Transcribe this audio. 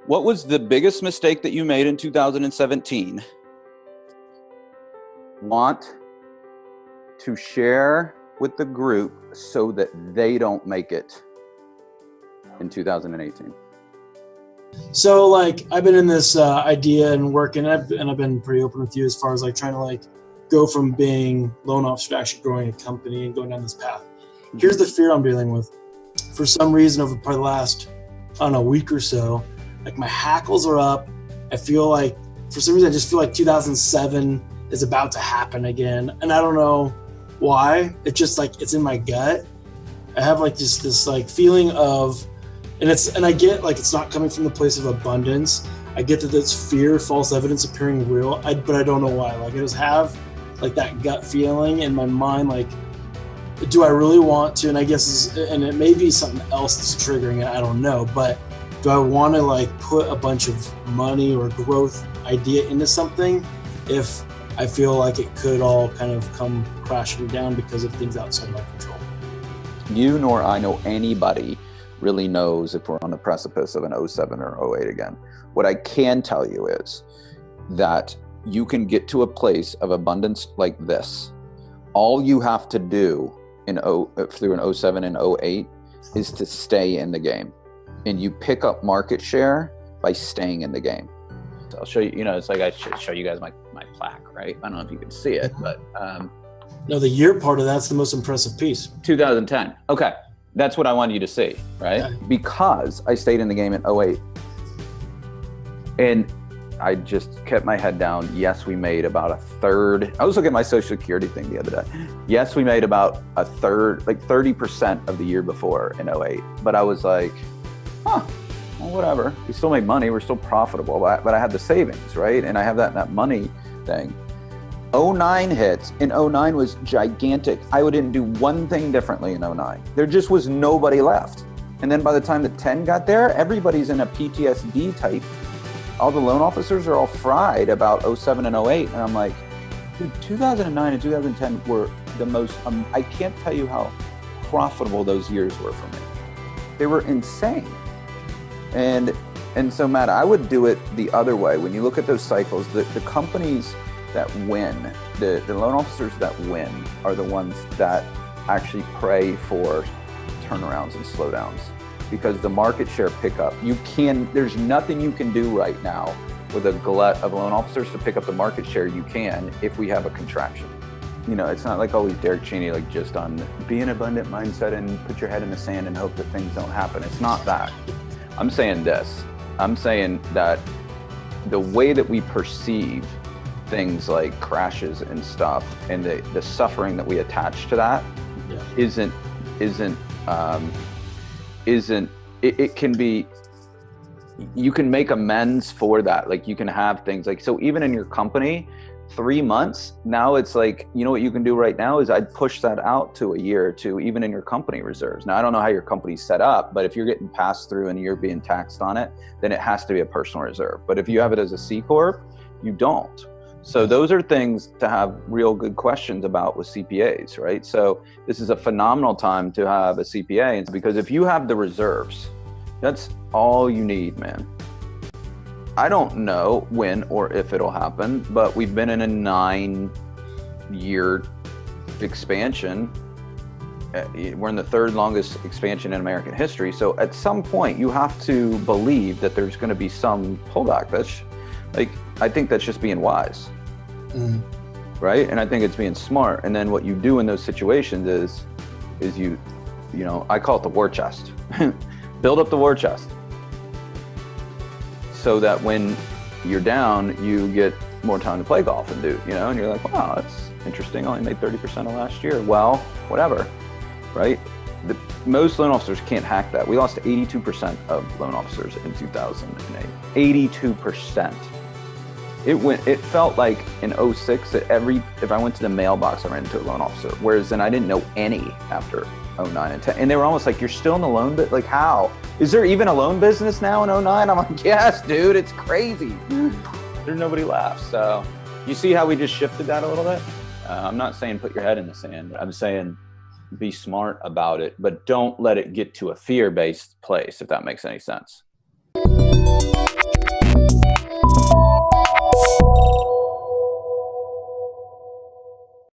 What was the biggest mistake that you made in 2017? Want to share with the group so that they don't make it in 2018. So like I've been in this idea and working, and I've been pretty open with you as far as like trying to like go from being loan officer to actually growing a company and going down this path. Here's the fear I'm dealing with. For some reason over probably the last, I don't know, week or so, like my hackles are up. I feel like, for some reason, I just feel like 2007 is about to happen again. And I don't know why. It's just like, it's in my gut. I have like just this like feeling of, and I get like, it's not coming from the place of abundance. I get that it's fear, false evidence appearing real, but I don't know why. Like I just have like that gut feeling in my mind, like, do I really want to? And I guess, and it may be something else that's triggering it, I don't know, but do I want to like put a bunch of money or growth idea into something if I feel like it could all kind of come crashing down because of things outside my control? You nor I nor anybody really knows if we're on the precipice of an 07 or 08 again. What I can tell you is that you can get to a place of abundance like this. All you have to do through an 07 and 08 is to stay in the game. And you pick up market share by staying in the game. So I'll show you, it's like I should show you guys my plaque, right? I don't know if you can see it, but no, the year part of that's the most impressive piece. 2010. Okay. That's what I wanted you to see, right? Okay. Because I stayed in the game in 08. And I just kept my head down. Yes, we made about a third. I was looking at my Social Security thing the other day. Yes, we made about a third, like 30% of the year before in 08. But I was like, well, whatever. We still make money. We're still profitable. But I had the savings, right? And I have that money thing. 09 hits, and 09 was gigantic. I didn't do one thing differently in 09. There just was nobody left. And then by the time the 10 got there, everybody's in a PTSD type. All the loan officers are all fried about 07 and 08. And I'm like, dude, 2009 and 2010 were the most, I can't tell you how profitable those years were for me. They were insane. And so Matt, I would do it the other way. When you look at those cycles, the companies that win, the loan officers that win are the ones that actually pray for turnarounds and slowdowns, because the market share pickup, there's nothing you can do right now with a glut of loan officers to pick up the market share you can if we have a contraction. It's not like always Deryck Cheney, like just on be an abundant mindset and put your head in the sand and hope that things don't happen. It's not that. I'm saying this. I'm saying that the way that we perceive things like crashes and stuff and the suffering that we attach to that it can be, you can make amends for that. Like you can have things like, so even in your company, 3 months, now it's like, what you can do right now is I'd push that out to a year or two, even in your company reserves. Now, I don't know how your company's set up, but if you're getting passed through and you're being taxed on it, then it has to be a personal reserve. But if you have it as a C Corp, you don't. So those are things to have real good questions about with CPAs, right? So this is a phenomenal time to have a CPA, because if you have the reserves, that's all you need, man. I don't know when or if it'll happen, but we've been in a 9-year expansion. We're in the third longest expansion in American history. So at some point you have to believe that there's going to be some pullback. I think that's just being wise, right? And I think it's being smart. And then what you do in those situations is you I call it the war chest. Build up the war chest so that when you're down, you get more time to play golf and do, and you're like, wow, that's interesting. I only made 30% of last year. Well, whatever, right? Most loan officers can't hack that. We lost 82% of loan officers in 2008. 82%. It felt like in 06 that if I went to the mailbox, I ran into a loan officer. Whereas then I didn't know any after 09 and 10. And they were almost like, you're still in the loan, but like how? Is there even a loan business now in 09? I'm like, yes, dude, it's crazy. There's nobody left. So you see how we just shifted that a little bit? I'm not saying put your head in the sand. I'm saying be smart about it, but don't let it get to a fear-based place, if that makes any sense.